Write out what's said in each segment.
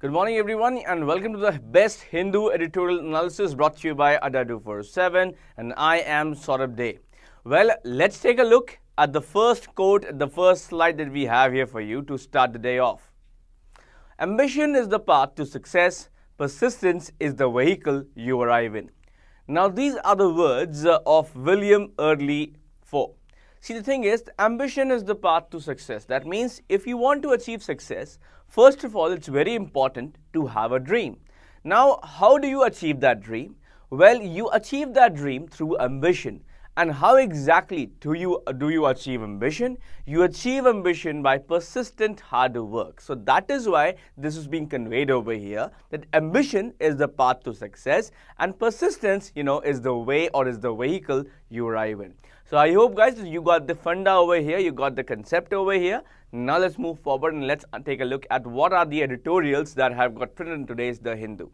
Good morning everyone and welcome to the best Hindu editorial analysis brought to you by Adda247 and I am Saurabh Dey. Well, let's take a look at the first quote, the first slide that we have here for you to start the day off. Ambition is the path to success, persistence is the vehicle you arrive in. Now these are the words of William Early IV. See, the thing is, ambition is the path to success. That means if you want to achieve success, first of all, it's very important to have a dream. Now, how do you achieve that dream? Well, you achieve that dream through ambition. And how exactly do you achieve ambition? You achieve ambition by persistent hard work. So that is why this is being conveyed over here, that ambition is the path to success and persistence, is the way or is the vehicle you arrive in. So I hope guys you got the funda over here, you got the concept over here. Now let's move forward and let's take a look at what are the editorials that have got printed in today's The Hindu.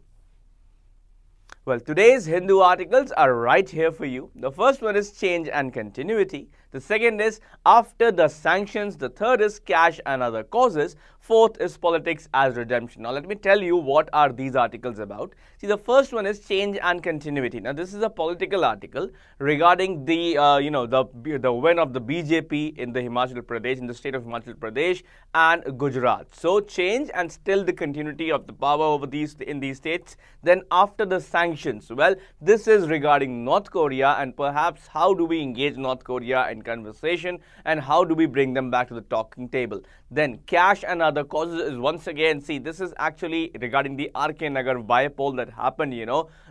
Well, today's Hindu articles are right here for you. The first one is change and continuity. The second is after the sanctions. The third is cash and other causes. Fourth is politics as redemption. Now, let me tell you what are these articles about. See, the first one is change and continuity. Now, this is a political article regarding the, the win of the BJP in the Himachal Pradesh, in the state of Himachal Pradesh and Gujarat. So, change and still the continuity of the power over in these states. Then after the sanctions, well, this is regarding North Korea and perhaps how do we engage North Korea in conversation and how do we bring them back to the talking table. Then cash and other causes is once again, see, this is actually regarding the RK Nagar bypoll that happened,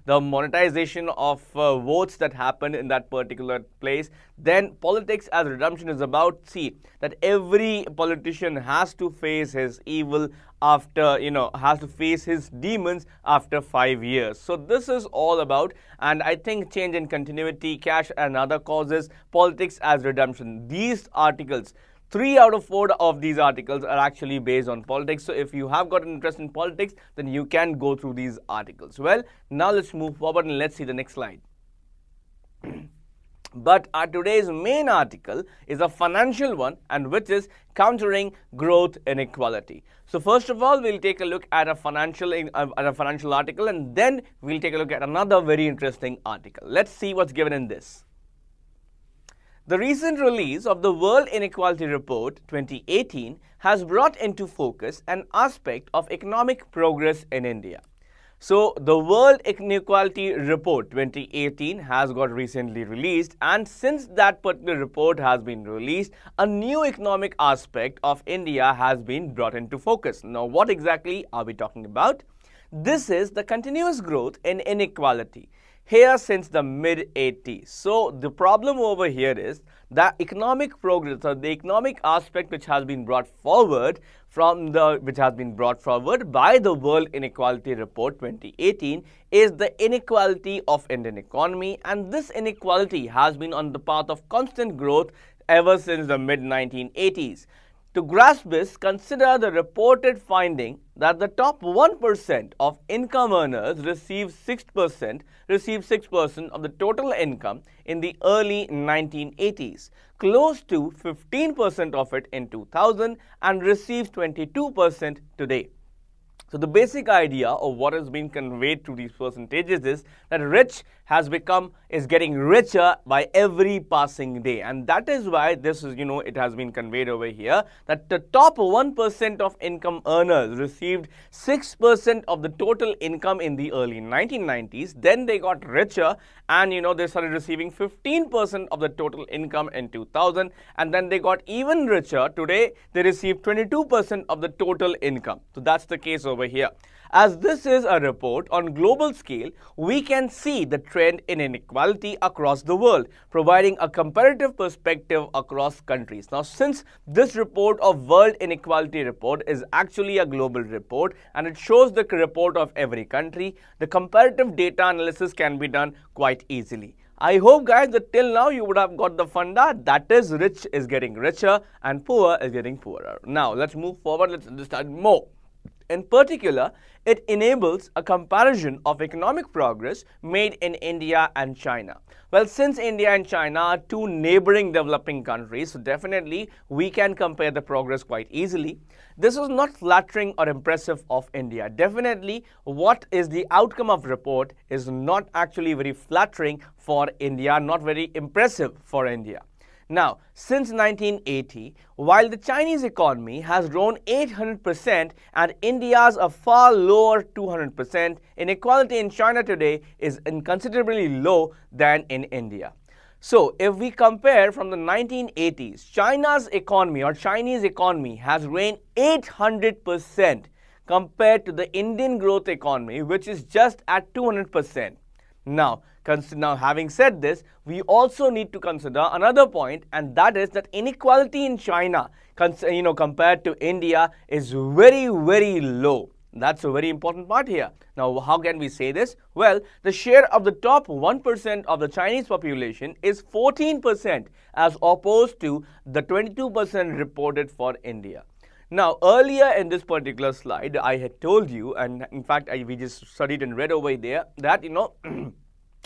the monetization of votes that happened in that particular place. Then politics as redemption is about, see, that every politician has to face his evil after, has to face his demons after 5 years. So this is all about, and I think change and continuity, cash and other causes, politics as redemption. These articles, 3 out of 4 of these articles are actually based on politics. So if you have got an interest in politics, then you can go through these articles. Well, now let's move forward and let's see the next slide. But our today's main article is a financial one, and which is countering growth inequality. So first of all, we'll take a look at a financial article, and then we'll take a look at another very interesting article. Let's see what's given in this. The recent release of the World Inequality Report 2018 has brought into focus an aspect of economic progress in India. So, the World Inequality Report 2018 has got recently released, and since that particular report has been released, a new economic aspect of India has been brought into focus. Now, what exactly are we talking about? This is the continuous growth in inequality here since the mid-80s. So, the problem over here is that economic progress, or the economic aspect which has been brought forward by the World Inequality Report 2018 is the inequality of Indian economy, and this inequality has been on the path of constant growth ever since the mid-1980s. To grasp this, consider the reported finding that the top 1% of income earners receive 6% of the total income in the early 1980s, close to 15% of it in 2000, and receives 22% today. So the basic idea of what has been conveyed through these percentages is that is getting richer by every passing day, and that is why this is, it has been conveyed over here that the top 1% of income earners received 6% of the total income in the early 1990s. Then they got richer, and they started receiving 15% of the total income in 2000, and then they got even richer. Today they receive 22% of the total income. So that's the case over here. As this is a report on global scale, we can see the trend in inequality across the world, providing a comparative perspective across countries. Now, since this report of World Inequality Report is actually a global report and it shows the report of every country, the comparative data analysis can be done quite easily. I hope guys that till now you would have got the funda, that is rich is getting richer and poor is getting poorer. Now let's move forward, let's understand more. In particular, it enables a comparison of economic progress made in India and China. Well, since India and China are two neighboring developing countries, so definitely we can compare the progress quite easily. This is not flattering or impressive of India. Definitely, what is the outcome of report is not actually very flattering for India, not very impressive for India. Now, since 1980, while the Chinese economy has grown 800% and India's a far lower 200%, inequality in China today is considerably low than in India. So, if we compare from the 1980s, China's economy or Chinese economy has grown 800% compared to the Indian growth economy, which is just at 200%. Now, having said this, we also need to consider another point, and that is that inequality in China, compared to India, is very, very low. That's a very important part here. Now, how can we say this? Well, the share of the top 1% of the Chinese population is 14% as opposed to the 22% reported for India. Now, earlier in this particular slide, I had told you, and in fact, we just studied and read over there, that,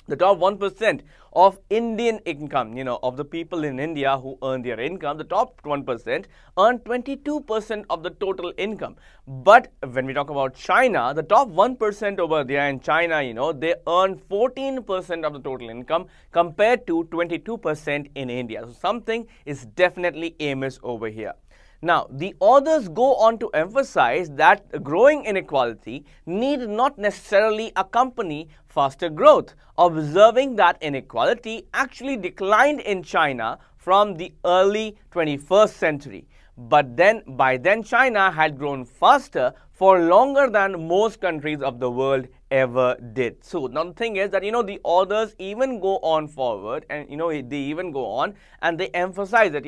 the top 1% of Indian income, of the people in India who earn their income, the top 1% earn 22% of the total income. But when we talk about China, the top 1% over there in China, they earn 14% of the total income compared to 22% in India. So something is definitely amiss over here. Now, the authors go on to emphasize that growing inequality need not necessarily accompany faster growth, observing that inequality actually declined in China from the early 21st century. But by then China had grown faster for longer than most countries of the world ever did. So now the thing is that, the authors even go on forward and, they even go on and they emphasize that,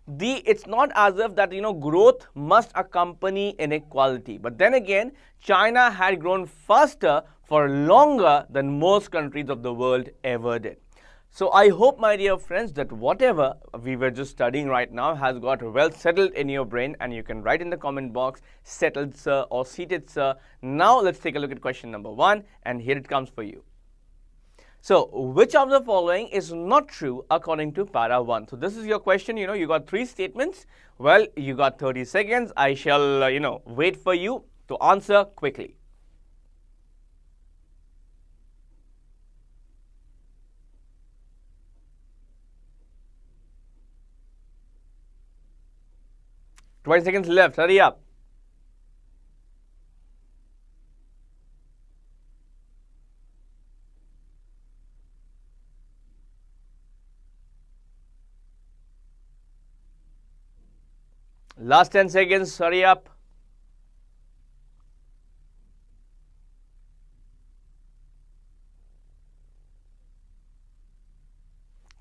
it's not as if that, growth must accompany inequality. But then again, China had grown faster for longer than most countries of the world ever did. So I hope, my dear friends, that whatever we were just studying right now has got well settled in your brain, and you can write in the comment box, settled sir or seated sir. Now let's take a look at question number 1, and here it comes for you. So, which of the following is not true according to para 1? So, this is your question. You got 3 statements. Well, you got 30 seconds. I shall, wait for you to answer quickly. $20 seconds left. Hurry up. Last 10 seconds, hurry up.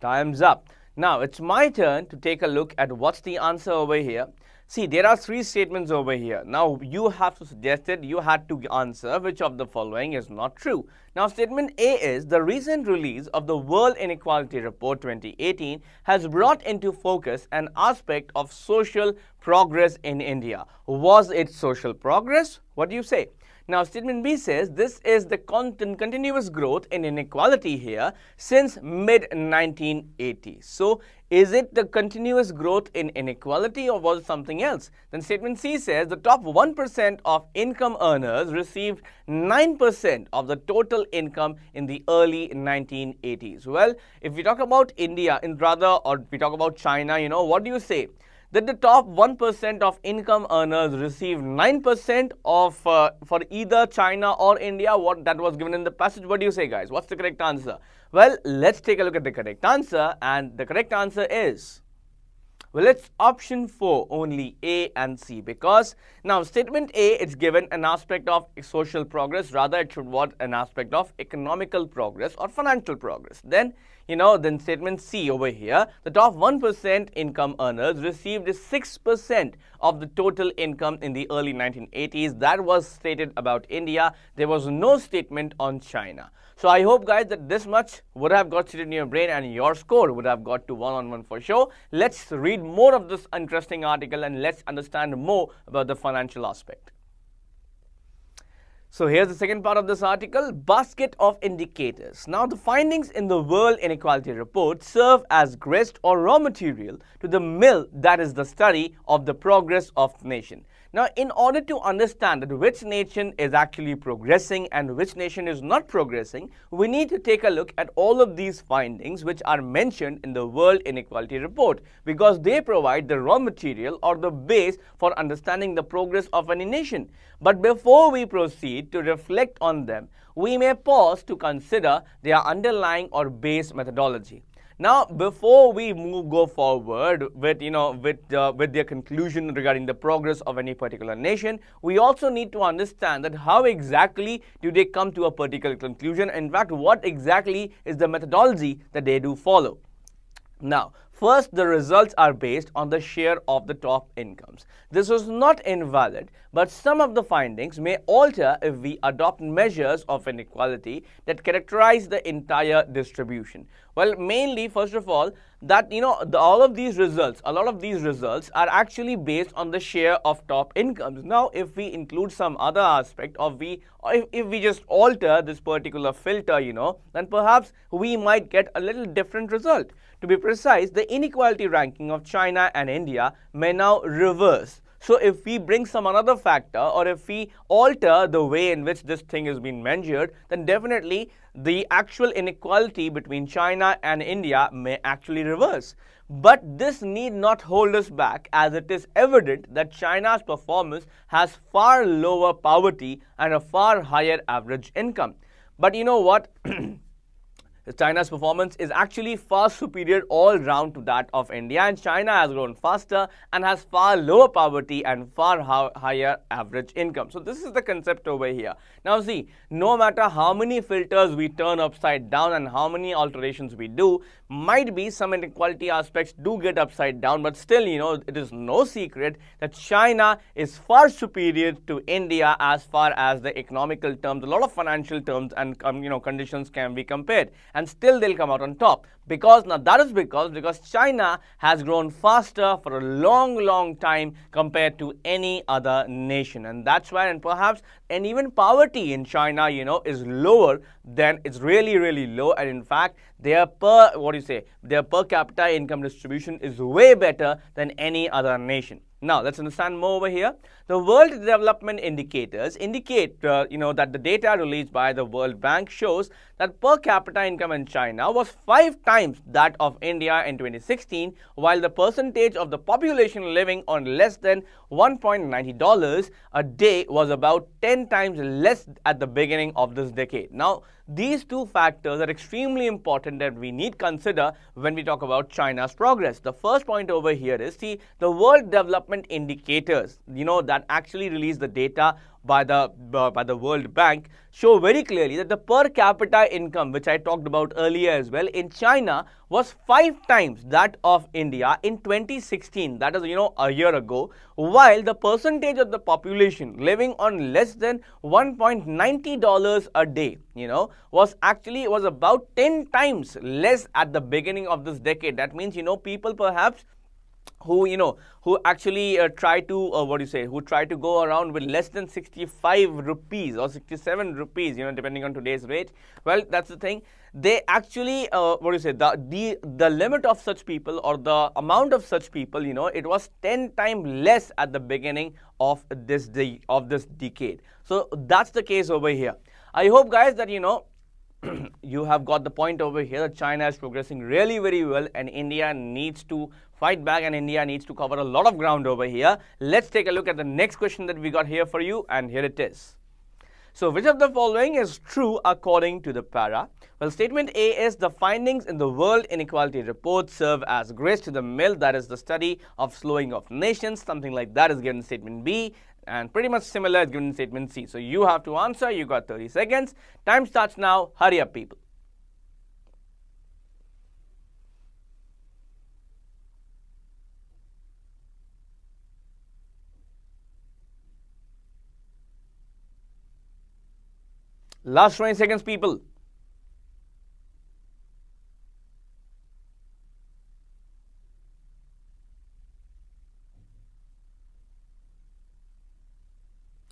Time's up. Now, it's my turn to take a look at what's the answer over here. See, there are 3 statements over here. Now, you have to suggest it. You had to answer which of the following is not true. Now, statement A is the recent release of the World Inequality Report 2018 has brought into focus an aspect of social progress in India. Was it social progress? What do you say? Now, statement B says this is the continuous growth in inequality here since mid-1980s. So, is it the continuous growth in inequality or was it something else? Then statement C says the top 1% of income earners received 9% of the total income in the early 1980s. Well, if we talk about India or if we talk about China, what do you say? That the top 1% of income earners receive 9% of for either China or India, what that was given in the passage. What do you say, guys? What's the correct answer? Well, let's take a look at the correct answer, and the correct answer is, well, it's option 4, only A and C, because now statement A, it's given an aspect of social progress, rather it should want an aspect of economical progress or financial progress. Then, then statement C over here, the top 1% income earners received 6% of the total income in the early 1980s. That was stated about India. There was no statement on China. So I hope, guys, that this much would have got seated in your brain and your score would have got to 1-on-1 for sure. Let's read more of this interesting article and let's understand more about the financial aspect. So here's the second part of this article, basket of indicators. Now the findings in the World Inequality Report serve as grist or raw material to the mill that is the study of the progress of the nation. Now, in order to understand that which nation is actually progressing and which nation is not progressing, we need to take a look at all of these findings which are mentioned in the World Inequality Report, because they provide the raw material or the base for understanding the progress of any nation. But before we proceed to reflect on them, we may pause to consider their underlying or base methodology. Now, before we go forward with their conclusion regarding the progress of any particular nation, we also need to understand that how exactly do they come to a particular conclusion. In fact, what exactly is the methodology that they do follow. Now, first, the results are based on the share of the top incomes. This is not invalid, but some of the findings may alter if we adopt measures of inequality that characterize the entire distribution. Well, mainly, first of all, that a lot of these results are actually based on the share of top incomes. Now, if we include some other aspect, or if we just alter this particular filter, then perhaps we might get a little different result. To be precise, the inequality ranking of China and India may now reverse. So if we bring some another factor, or if we alter the way in which this thing is being measured, then definitely the actual inequality between China and India may actually reverse. But this need not hold us back, as it is evident that China's performance has far lower poverty and a far higher average income. But you know what? China's performance is actually far superior all round to that of India, and China has grown faster and has far lower poverty and far higher average income. So this is the concept over here. Now see, no matter how many filters we turn upside down and how many alterations we do, might be some inequality aspects do get upside down, but still, it is no secret that China is far superior to India as far as the economical terms, a lot of financial terms and conditions can be compared, and still they'll come out on top. Because because China has grown faster for a long time compared to any other nation, and that's why, and perhaps, and even poverty in China, is lower than, it's really low, and in fact, their per capita income distribution is way better than any other nation. Now, let's understand more over here. The World Development Indicators indicate, that the data released by the World Bank shows that per capita income in China was 5 times that of India in 2016, while the percentage of the population living on less than $1.90 a day was about 10 times less at the beginning of this decade. Now, these two factors are extremely important that we need to consider when we talk about China's progress. The first point over here is, see, the World Development Indicators, that actually release the data by the World Bank, show very clearly that the per capita income, which I talked about earlier as well, in China was 5 times that of India in 2016, that is, a year ago, while the percentage of the population living on less than $1.90 a day, was about 10 times less at the beginning of this decade. That means, people perhaps who actually try to go around with less than 65 rupees or 67 rupees, depending on today's rate. Well, that's the thing. They actually, the limit of such people, or the amount of such people, it was 10 times less at the beginning of this decade. So that's the case over here. I hope, guys, that you have got the point over here, that China is progressing really very well, and India needs to fight back, and India needs to cover a lot of ground over here. Let's take a look at the next question that we got here for you, and here it is. So, which of the following is true according to the para? Well, statement A is the findings in the World Inequality Report serve as grist to the mill, that is the study of slowing of nations. Something like that is given in statement B, and pretty much similar is given in statement C. So, you have to answer. You got 30 seconds. Time starts now. Hurry up, people. Last 20 seconds, people.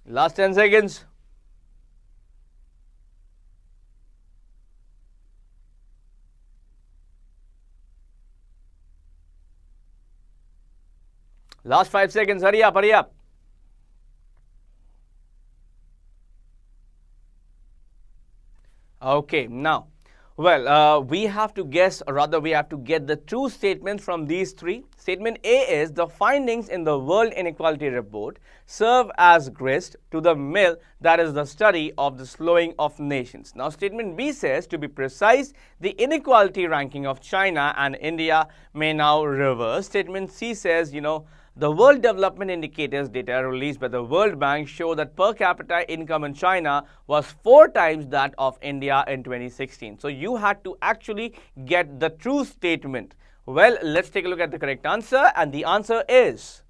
Last 10 seconds. Last 5 seconds. Hurry up, hurry up. Okay, now, well, we have to guess, or rather we have to get the true statements from these three. Statement A is the findings in the World Inequality Report serve as grist to the mill that is the study of the slowing of nations. Now, statement B says, to be precise, the inequality ranking of China and India may now reverse. Statement C says, the World Development Indicators data released by the World Bank show that per capita income in China was 4 times that of India in 2016. So you had to actually get the true statement. Well, let's take a look at the correct answer, and the answer is,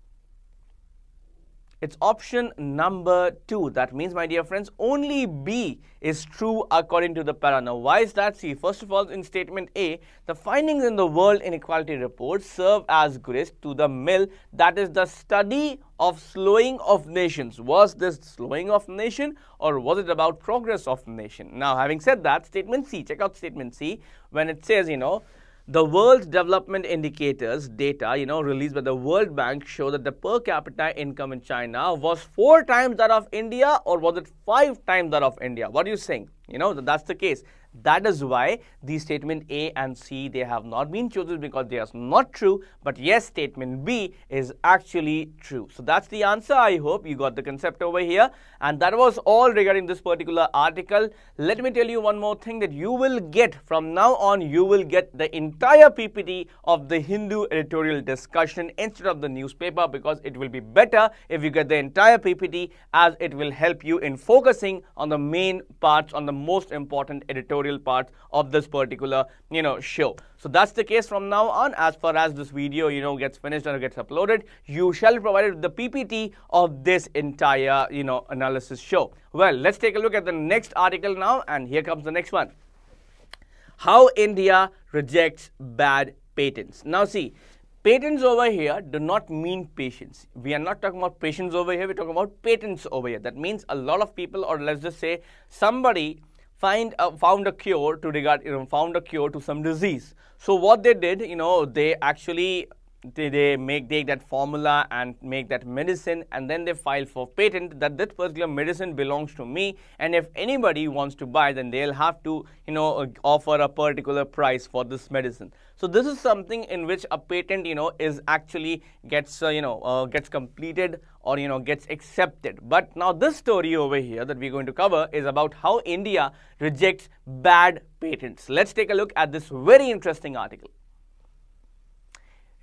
it's option number 2. That means, my dear friends, only B is true according to the para. Now, why is that? See, first of all, in statement A, the findings in the World Inequality Report serve as grist to the mill, that is the study of slowing of nations. Was this slowing of nation, or was it about progress of nation? Now, having said that, statement C, check out statement C, when it says, the World Development Indicators data, released by the World Bank show that the per capita income in China was 4 times that of India, or was it 5 times that of India? What are you saying? That's the case. That is why the statement A and C, they have not been chosen because they are not true. But yes, statement B is actually true. So that's the answer. I hope you got the concept over here. And that was all regarding this particular article. Let me tell you one more thing, that you will get, from now on, you will get the entire PPT of the Hindu editorial discussion instead of the newspaper, because it will be better if you get the entire PPT, as it will help you in focusing on the main parts, on the most important editorial parts of this particular show. So that's the case from now on. As far as this video gets finished or gets uploaded, you shall be provided with the PPT of this entire analysis show. Well, let's take a look at the next article now, and here comes the next one. How India rejects bad patents. Now see, patents over here do not mean patients. We are not talking about patients over here, we're talking about patents over here. That means a lot of people, or let's just say somebody found a cure to some disease. So what they did, they actually take that formula and make that medicine, and then they file for patent that this particular medicine belongs to me, and if anybody wants to buy, then they'll have to offer a particular price for this medicine. So this is something in which a patent is actually gets completed, or gets accepted. But now this story over here that we're going to cover is about how India rejects bad patents. Let's take a look at this very interesting article.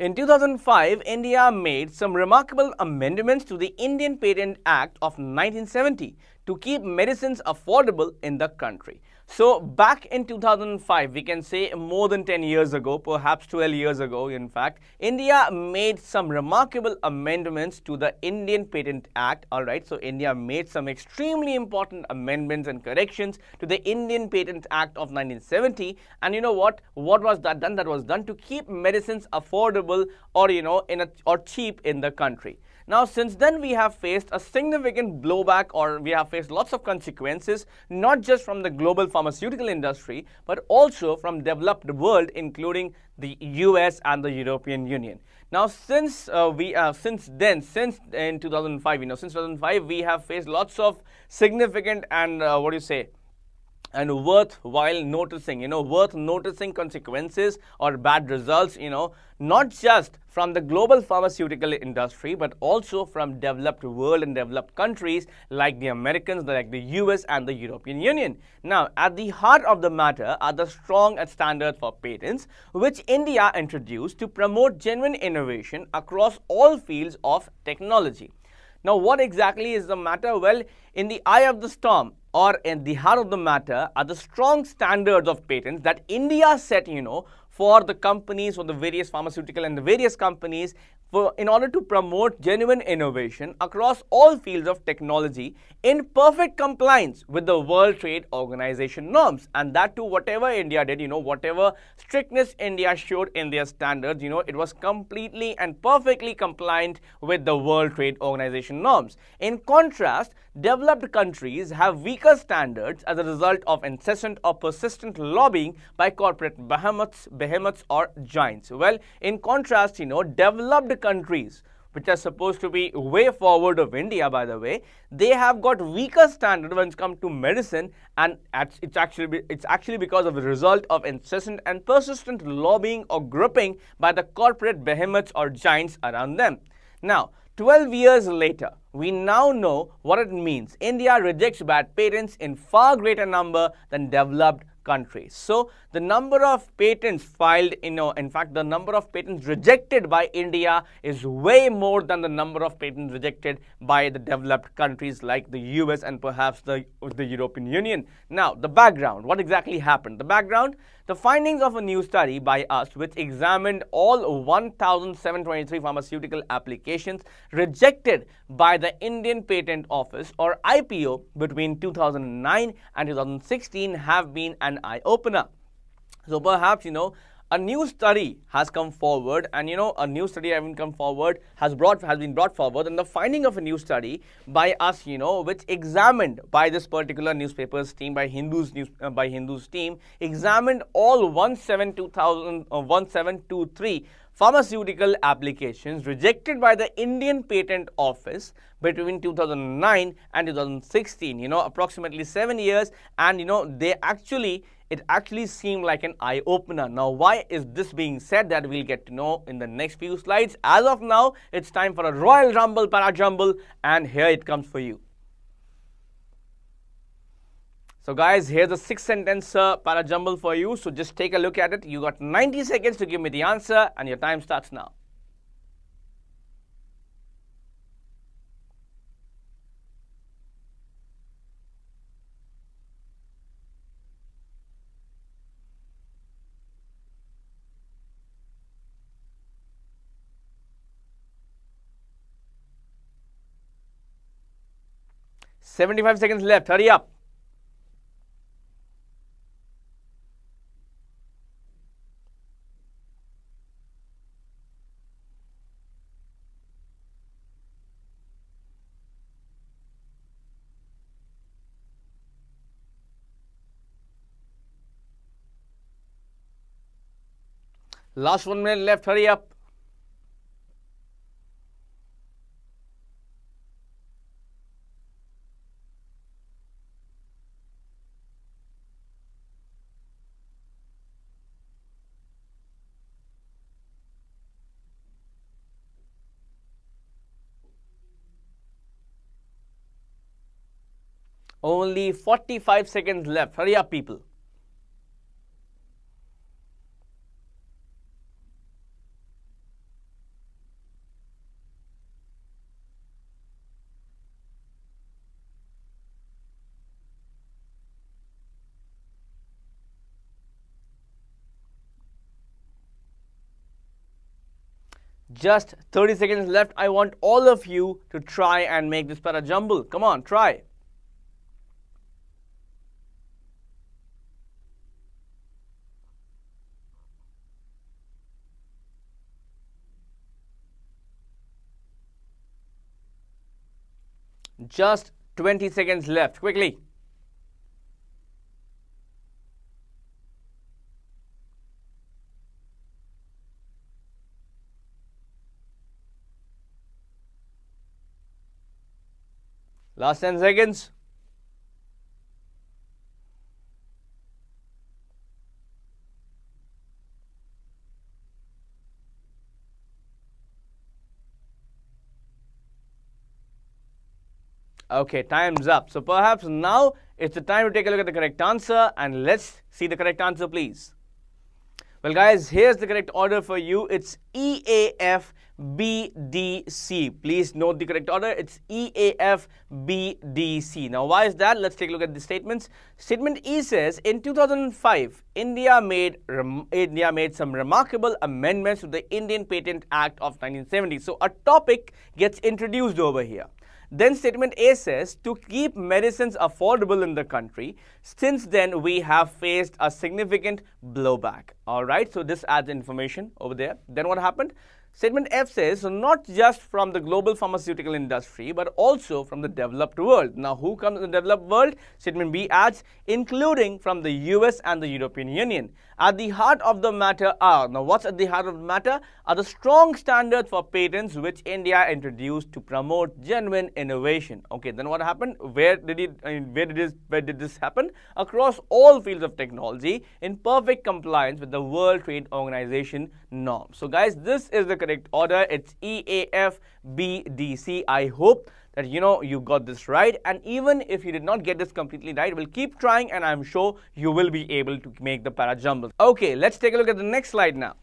In 2005, India made some remarkable amendments to the Indian Patent Act of 1970 to keep medicines affordable in the country. So back in 2005, we can say more than 10 years ago, perhaps 12 years ago, in fact, India made some remarkable amendments to the Indian Patent Act. Alright, so India made some extremely important amendments and corrections to the Indian Patent Act of 1970. And you know what? What was that done? That was done to keep medicines affordable, or cheap in the country. Now, since then, we have faced a significant blowback, or we have faced lots of consequences, not just from the global pharmaceutical industry, but also from developed world, including the US and the European Union. Now, since in 2005, since 2005, we have faced lots of significant and and worthwhile noticing, worth noticing consequences or bad results, not just from the global pharmaceutical industry, but also from developed world and developed countries like the Americans, like the US and the European Union. Now, at the heart of the matter are the strong standards for patents, which India introduced to promote genuine innovation across all fields of technology. Now, what exactly is the matter? Well, in the eye of the storm, or in the heart of the matter, are the strong standards of patents that India set, for the companies, for the various pharmaceutical and the various companies, in order to promote genuine innovation across all fields of technology in perfect compliance with the World Trade Organization norms. And that too, whatever India did, whatever strictness India showed in their standards, it was completely and perfectly compliant with the World Trade Organization norms. In contrast, developed countries have weaker standards as a result of incessant or persistent lobbying by corporate behemoths or giants. Well, in contrast, developed countries which are supposed to be way forward of India, by the way, they have got weaker standard when it comes to medicine, and it's actually because of the result of incessant and persistent lobbying or gripping by the corporate behemoths or giants around them. Now, 12 years later, we now know what it means. India rejects bad patents in far greater number than developed countries. So the number of patents filed, in fact, the number of patents rejected by India is way more than the number of patents rejected by the developed countries like the US and perhaps the European Union. Now, the background, what exactly happened? The background, the findings of a new study by us which examined all 1,723 pharmaceutical applications rejected by the Indian Patent Office or IPO between 2009 and 2016 have been an eye-opener. So perhaps, a new study has come forward, and a new study has been brought forward, and the finding of a new study by us, which examined by this particular newspaper's team, by Hindu's team, examined all 1723 pharmaceutical applications rejected by the Indian Patent Office between 2009 and 2016, approximately 7 years, and it actually seemed like an eye-opener. Now, why is this being said? That we'll get to know in the next few slides. As of now, it's time for a royal rumble, Parajumble, and here it comes for you. So guys, here's a 6-sentence Parajumble for you. So just take a look at it. You got 90 seconds to give me the answer, and your time starts now. $75 seconds left. Hurry up. Last 1 minute left. Hurry up. Only 45 seconds left. Hurry up, people. Just 30 seconds left. I want all of you to try and make this Parajumble. Come on, try. Just 20 seconds left. Quickly. Last 10 seconds. Okay, time's up. So perhaps now it's the time to take a look at the correct answer, and let's see the correct answer, please. Well, guys, here's the correct order for you. It's EAFBDC. Please note the correct order. It's EAFBDC. Now, why is that? Let's take a look at the statements. Statement E says, in 2005, India made some remarkable amendments to the Indian Patent Act of 1970. So, a topic gets introduced over here. Then statement A says, to keep medicines affordable in the country, since then we have faced a significant blowback. Alright, so this adds information over there. Then what happened? Statement F says, so not just from the global pharmaceutical industry, but also from the developed world. Now, who comes in the developed world? Statement B adds, including from the US and the European Union. At the heart of the matter are, now what's at the heart of the matter? Are the strong standards for patents which India introduced to promote genuine innovation. Okay, then what happened? Where did this happen? Across all fields of technology in perfect compliance with the World Trade Organization norms. So guys, this is the correct order. It's EAFBDC. I hope that you got this right, and even if you did not get this completely right, we'll keep trying and I'm sure you will be able to make the Parajumble. Okay, let's take a look at the next slide now.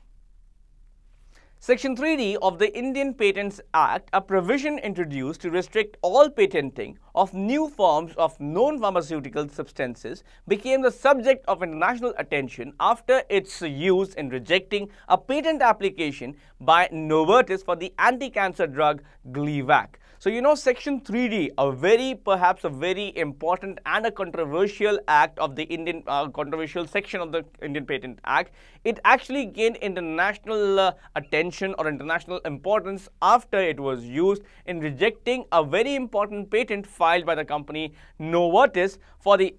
Section 3D of the Indian Patents Act, a provision introduced to restrict all patenting of new forms of known pharmaceutical substances, became the subject of international attention after its use in rejecting a patent application by Novartis for the anti-cancer drug Gleevec. So, Section 3D, perhaps a very important and a controversial act of the Indian, controversial section of the Indian Patent Act. It actually gained international attention or international importance after it was used in rejecting a very important patent filed by the company Novartis for the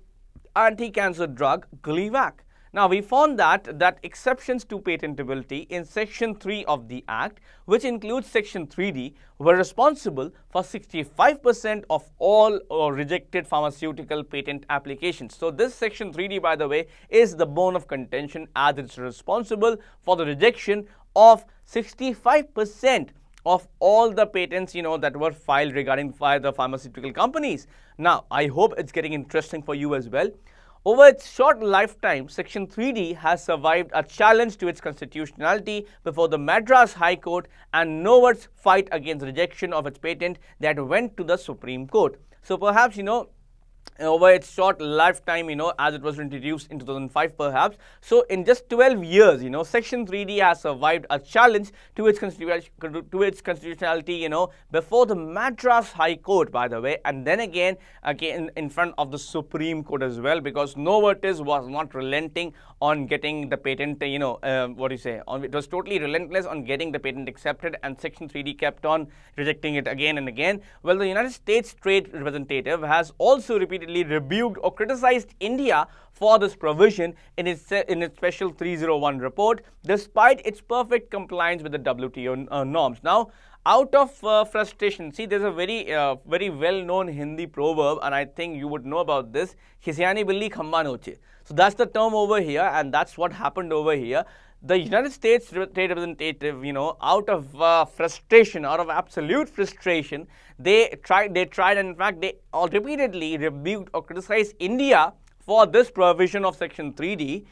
anti-cancer drug Gleevec. Now, we found that exceptions to patentability in Section 3 of the Act, which includes Section 3D, were responsible for 65% of all rejected pharmaceutical patent applications. So, this Section 3D, by the way, is the bone of contention as it's responsible for the rejection of 65% of all the patents, that were filed regarding the pharmaceutical companies. Now, I hope it's getting interesting for you as well. Over its short lifetime, Section 3D has survived a challenge to its constitutionality before the Madras High Court and Novartis' fight against rejection of its patent that went to the Supreme Court. So perhaps, over its short lifetime, as it was introduced in 2005 perhaps. So in just 12 years, Section 3D has survived a challenge to its constitutionality, before the Madras High Court, by the way, and then again in front of the Supreme Court as well, because Novartis was not relenting on getting the patent, it was totally relentless on getting the patent accepted, and Section 3D kept on rejecting it again and again. Well, the United States Trade Representative has also repeatedly rebuked or criticized India for this provision in its special 301 report, despite its perfect compliance with the WTO norms. Now, out of frustration, see, there's a very well-known Hindi proverb, and I think you would know about this. Khisiyani billi khamba noche. So that's the term over here, and that's what happened over here. The United States Trade Representative, out of frustration, out of absolute frustration, they tried, and in fact, they all repeatedly rebuked or criticized India for this provision of Section 3D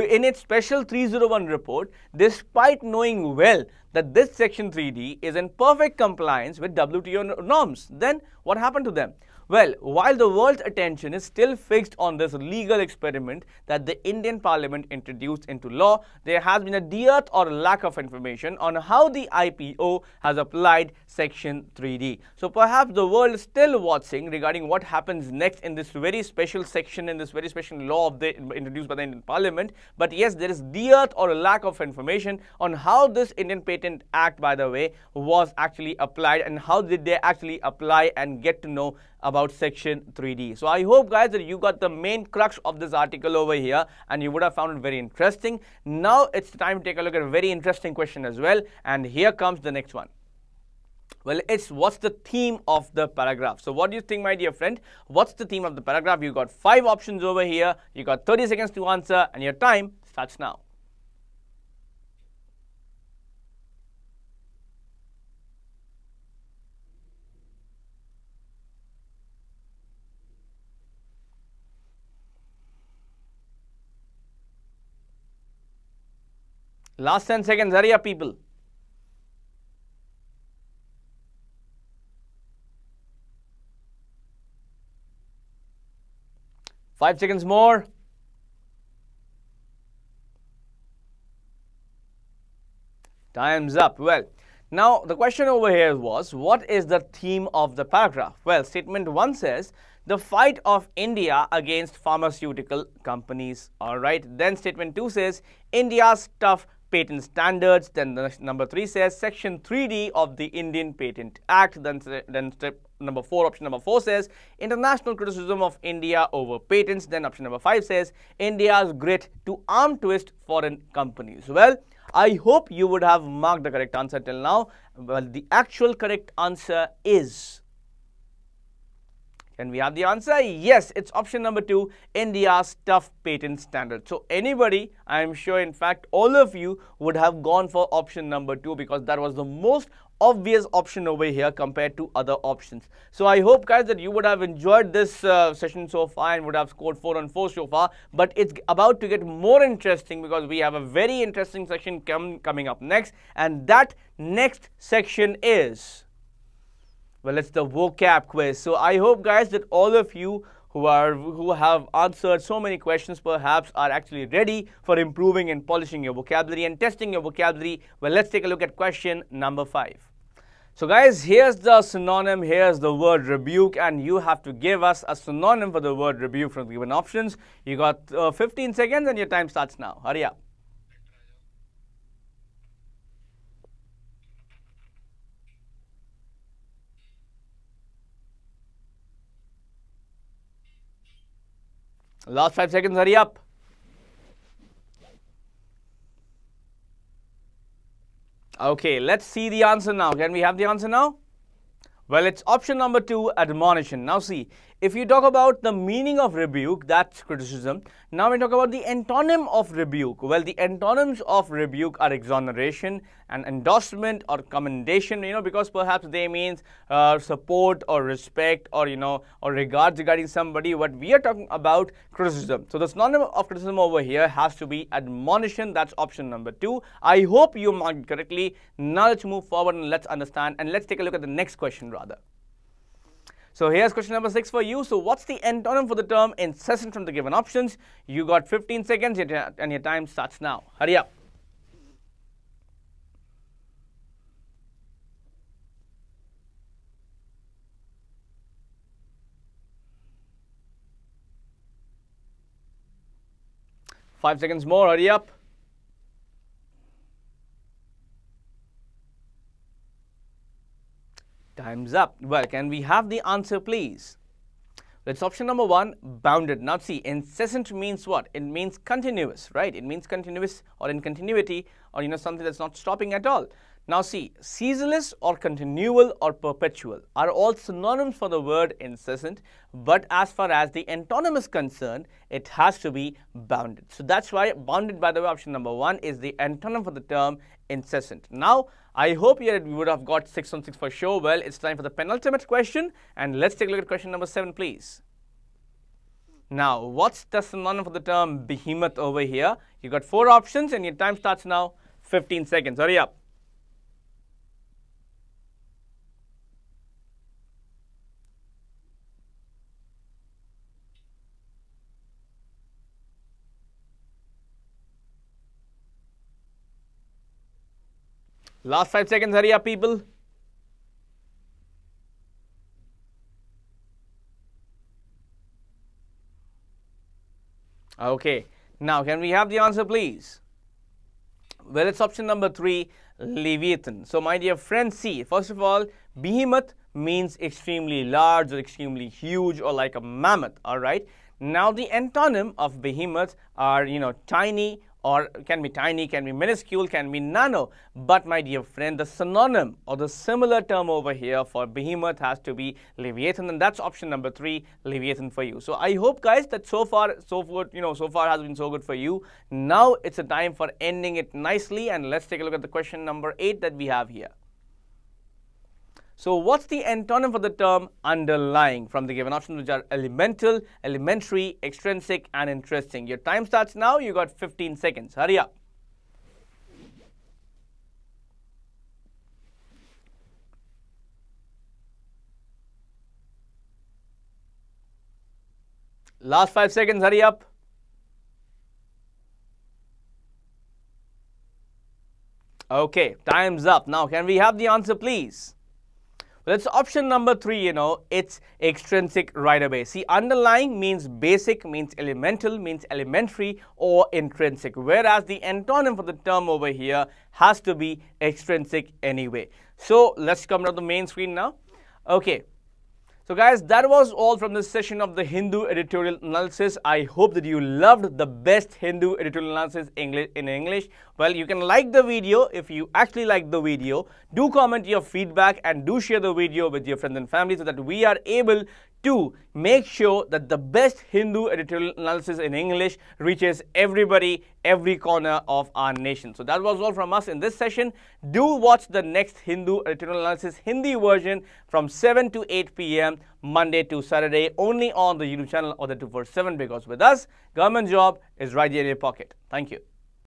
in its special 301 report, despite knowing well that this Section 3D is in perfect compliance with WTO norms. Then what happened to them? Well, while the world's attention is still fixed on this legal experiment that the Indian Parliament introduced into law, there has been a dearth or lack of information on how the IPO has applied Section 3D. So perhaps the world is still watching regarding what happens next in this very special section, in this very special law introduced by the Indian Parliament. But yes, there is dearth or a lack of information on how this Indian Patent Act, by the way, was actually applied, and how did they actually apply and get to know about Section 3D. So I hope, guys, that you got the main crux of this article over here and you would have found it very interesting. Now it's time to take a look at a very interesting question as well, and here comes the next one. Well, it's what's the theme of the paragraph? So what do you think, my dear friend? What's the theme of the paragraph? You got 5 options over here. You got 30 seconds to answer, and your time starts now. Last 10 seconds, hurry up, people. Five seconds more. Time's up. Well, now the question over here was, what is the theme of the paragraph? Well, statement 1 says, the fight of India against pharmaceutical companies. All right. Then statement 2 says, India's tough patent standards. Then the number 3 says section 3D of the Indian Patent Act. Then step number 4, option number 4 says international criticism of India over patents. Then option number 5 says India's grit to arm twist foreign companies. Well, I hope you would have marked the correct answer till now. Well, the actual correct answer is, can we have the answer? Yes, it's option number 2, India's tough patent standard. So anybody, I am sure, in fact, all of you would have gone for option number 2 because that was the most obvious option over here compared to other options. So I hope, guys, that you would have enjoyed this session so far and would have scored 4 on 4 so far. But it's about to get more interesting because we have a very interesting section coming up next. And that next section is, well, it's the vocab quiz. So I hope, guys, that all of you who have answered so many questions perhaps are actually ready for improving and polishing your vocabulary and testing your vocabulary. Well, let's take a look at question number 5. So, guys, here's the synonym, here's the word rebuke, and you have to give us a synonym for the word rebuke from the given options. You got 15 seconds and your time starts now. Hurry up. Last 5 seconds, hurry up. Okay, let's see the answer now. Can we have the answer now? Well, it's option number 2, admonition. Now see, if you talk about the meaning of rebuke, that's criticism. Now we talk about the antonym of rebuke. Well, the antonyms of rebuke are exoneration and endorsement or commendation, because perhaps they means support or respect or, or regards regarding somebody. What we are talking about, criticism. So the synonym of criticism over here has to be admonition. That's option number 2. I hope you marked it correctly. Now let's move forward and let's understand and let's take a look at the next question rather. So here's question number 6 for you. So what's the antonym for the term incessant from the given options? You got 15 seconds and your time starts now. Hurry up. Five seconds more. Hurry up. Time's up. Well, can we have the answer, please? That's option number 1, bounded. Now see, incessant means what? It means continuous, right? It means continuous or in continuity or, something that's not stopping at all. Now see, ceaseless or continual or perpetual are all synonyms for the word incessant. But as far as the antonym is concerned, it has to be bounded. So that's why bounded, by the way, option number 1 is the antonym for the term incessant. Now, I hope you would have got 6 on 6 for sure. Well, it's time for the penultimate question. And let's take a look at question number 7, please. Now, what's the synonym for the term behemoth over here? You got 4 options and your time starts now. 15 seconds. Hurry up. Last 5 seconds, hurry up, people. Okay, now can we have the answer, please? Well, it's option number 3, Leviathan. So, my dear friends, see, first of all, behemoth means extremely large or extremely huge or like a mammoth, all right? Now, the antonym of behemoth are, tiny, or can be tiny, can be minuscule, can be nano. But my dear friend, the synonym or the similar term over here for behemoth has to be Leviathan, and that's option number 3, Leviathan for you. So I hope, guys, that so far has been so good for you. Now it's a time for ending it nicely, and let's take a look at the question number 8 that we have here. So what's the antonym for the term underlying from the given options, which are elemental, elementary, extrinsic, and interesting? Your time starts now. You got 15 seconds. Hurry up. Last 5 seconds. Hurry up. Okay, time's up. Now, can we have the answer, please? Well, it's option number 3, it's extrinsic right away. See, underlying means basic, means elemental, means elementary or intrinsic, whereas the antonym for the term over here has to be extrinsic anyway. So let's come to the main screen now. Okay. So guys, that was all from this session of the Hindu Editorial Analysis. I hope that you loved the best Hindu Editorial Analysis in English. Well, you can like the video if you actually like the video. Do comment your feedback and do share the video with your friends and family so that we are able to make sure that the best Hindu Editorial Analysis in English reaches everybody, every corner of our nation. So that was all from us in this session. Do watch the next Hindu Editorial Analysis Hindi version from 7 to 8 p.m. Monday to Saturday only on the YouTube channel Adda247, because with us, government job is right here in your pocket. Thank you.